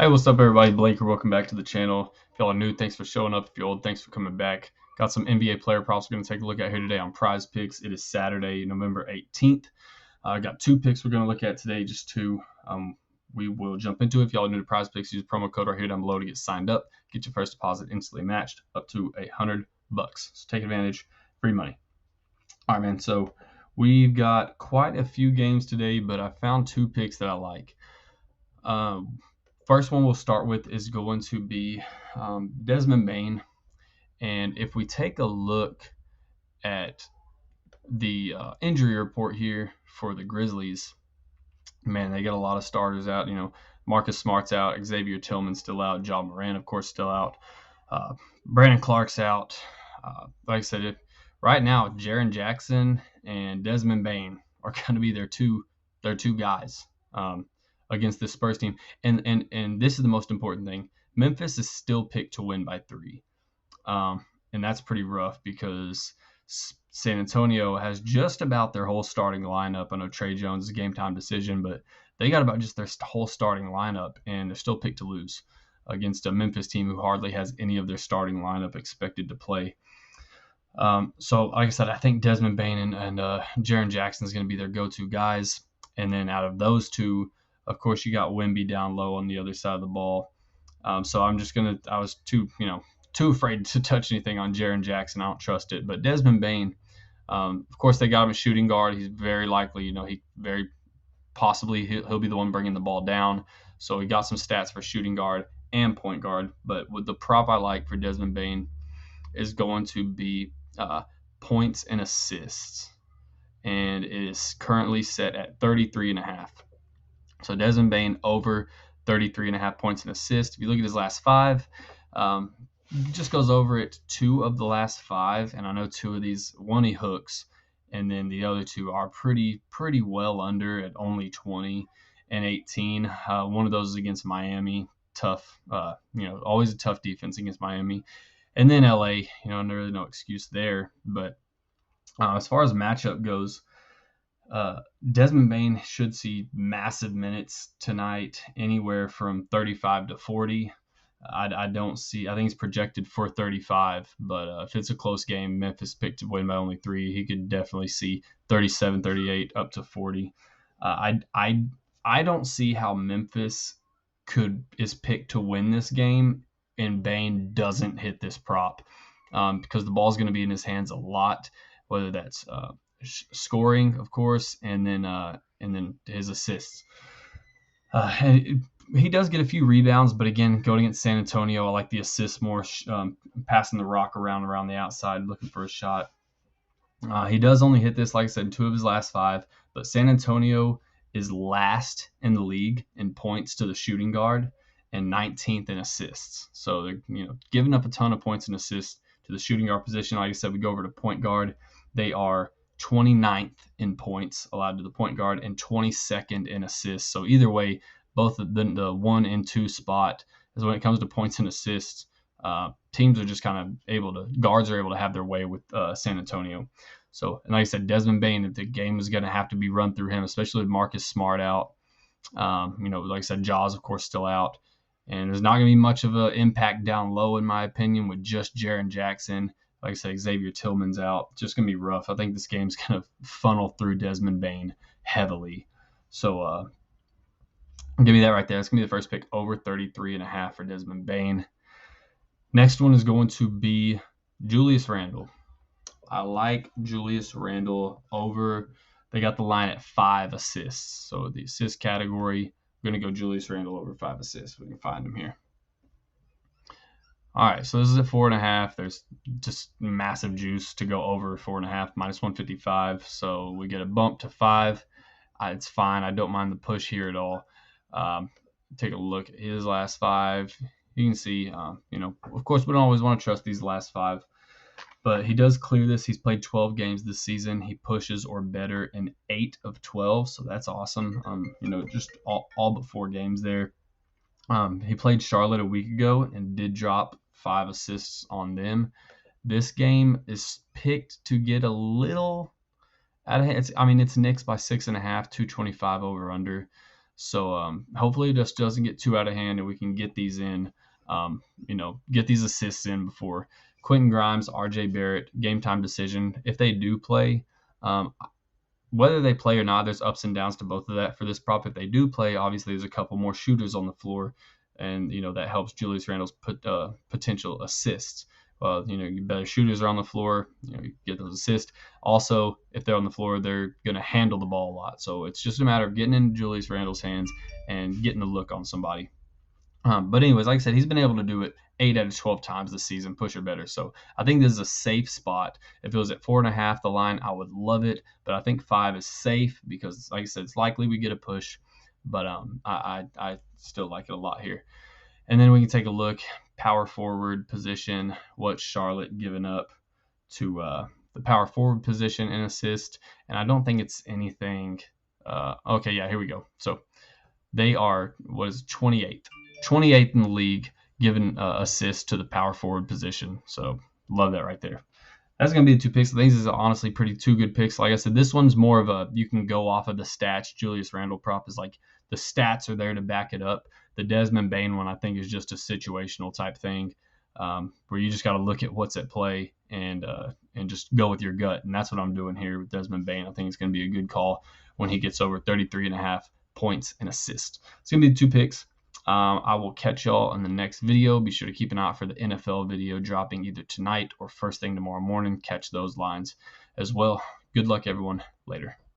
Hey, what's up, everybody? Blake here. Welcome back to the channel. If y'all are new, thanks for showing up. If you're old, thanks for coming back. Got some NBA player props we're going to take a look at here today on PrizePicks. It is Saturday, November 18th. I got two picks we're going to look at today, just two. We will jump into it. If y'all are new to PrizePicks, use the promo code right here down below to get signed up. Get your first deposit instantly matched up to $100. So take advantage. Free money. All right, man. So we've got quite a few games today, but I found two picks that I like. First one we'll start with is going to be Desmond Bane. And if we take a look at the injury report here for the Grizzlies, man, they got a lot of starters out. Marcus Smart's out, Xavier Tillman's still out, Ja Morant, of course, still out. Brandon Clark's out. Like I said, right now, Jaren Jackson and Desmond Bane are going to be their two guys against this Spurs team. And this is the most important thing. Memphis is still picked to win by 3. And that's pretty rough because San Antonio has just about their whole starting lineup. I know Trey Jones is a game time decision, but they got about just their whole starting lineup, and they're still picked to lose against a Memphis team who hardly has any of their starting lineup expected to play. So, like I said, I think Desmond Bane and Jaren Jackson is going to be their go-to guys. And then out of those two, of course, you got Wemby down low on the other side of the ball. So I was too afraid to touch anything on Jaren Jackson. I don't trust it. But Desmond Bane, of course, they got him a shooting guard. He's very likely, he very possibly he'll be the one bringing the ball down. So he got some stats for shooting guard and point guard. But with the prop I like for Desmond Bane is going to be points and assists. And it is currently set at 33.5. So Desmond Bane over 33.5 points and assists. If you look at his last 5, he just goes over it 2 of the last 5. And I know 2 of these, one he hooks, and then the other 2 are pretty well under at only 20 and 18. One of those is against Miami. Tough, always a tough defense against Miami. And then LA, really no excuse there. But as far as matchup goes, Desmond Bane should see massive minutes tonight, anywhere from 35 to 40. I think he's projected for 35, but if it's a close game, Memphis picked to win by only 3. He could definitely see 37, 38, up to 40. I don't see how Memphis is picked to win this game and Bane doesn't hit this prop, because the ball's going to be in his hands a lot, whether that's scoring, of course, and then his assists. And he does get a few rebounds, but again, going against San Antonio, I like the assists more, passing the rock around the outside, looking for a shot. He does only hit this, like I said, in 2 of his last 5, but San Antonio is last in the league in points to the shooting guard and 19th in assists. So they're giving up a ton of points and assists to the shooting guard position. Like I said, we go over to point guard. They are 29th in points allowed to the point guard and 22nd in assists. So either way, both the 1 and 2 spot is when it comes to points and assists. Teams are just kind of guards are able to have their way with San Antonio. So, and like I said, Desmond Bane, if the game is going to have to be run through him, especially with Marcus Smart out. Like I said, Jaws, of course, still out. And there's not going to be much of an impact down low, in my opinion, with just Jaren Jackson. Like I said, Xavier Tillman's out. It's just going to be rough. I think this game's going to funnel through Desmond Bane heavily. So give me that right there. That's going to be the first pick, over 33.5 for Desmond Bane. Next one is going to be Julius Randle. I like Julius Randle over. They got the line at 5 assists. So the assist category, I'm going to go Julius Randle over 5 assists. We can find him here. All right, so this is at 4.5. There's just massive juice to go over 4.5, minus 155. So we get a bump to 5. It's fine. I don't mind the push here at all. Take a look at his last 5. You can see, of course, we don't always want to trust these last 5. But he does clear this. He's played 12 games this season. He pushes or better in 8 of 12, so that's awesome. Just all but 4 games there. He played Charlotte a week ago and did drop 5 assists on them. This game is picked to get a little out of hand. It's Knicks by 6.5, 225 over under. So hopefully it just doesn't get too out of hand and we can get these in, get these assists in before Quentin Grimes, RJ Barrett, game time decision. If they do play, whether they play or not, there's ups and downs to both of that for this prop. If they do play, obviously there's a couple more shooters on the floor, and that helps Julius Randle's potential assists. Better shooters are on the floor, you get those assists. Also, if they're on the floor, they're going to handle the ball a lot. So it's just a matter of getting in Julius Randle's hands and getting the look on somebody. But anyways, like I said, he's been able to do it 8 out of 12 times this season, push or better. So I think this is a safe spot. If it was at 4.5, the line, I would love it. But I think 5 is safe because, like I said, it's likely we get a push. But I still like it a lot here. And then we can take a look, power forward position, what's Charlotte giving up to the power forward position and assist. And I don't think it's anything. Okay, yeah, here we go. So they are, 28th. 28th in the league, giving assists to the power forward position. So love that right there. That's going to be the 2 picks. I think this is honestly pretty 2 good picks. Like I said, this one's more of a, you can go off of the stats. Julius Randle prop is like the stats are there to back it up. The Desmond Bane one, I think, is just a situational type thing where you just got to look at what's at play and just go with your gut. And that's what I'm doing here with Desmond Bane. I think it's going to be a good call when he gets over 33.5 points and assists. It's going to be the 2 picks. I will catch y'all in the next video. Be sure to keep an eye out for the NFL video dropping either tonight or first thing tomorrow morning. Catch those lines as well. Good luck, everyone. Later.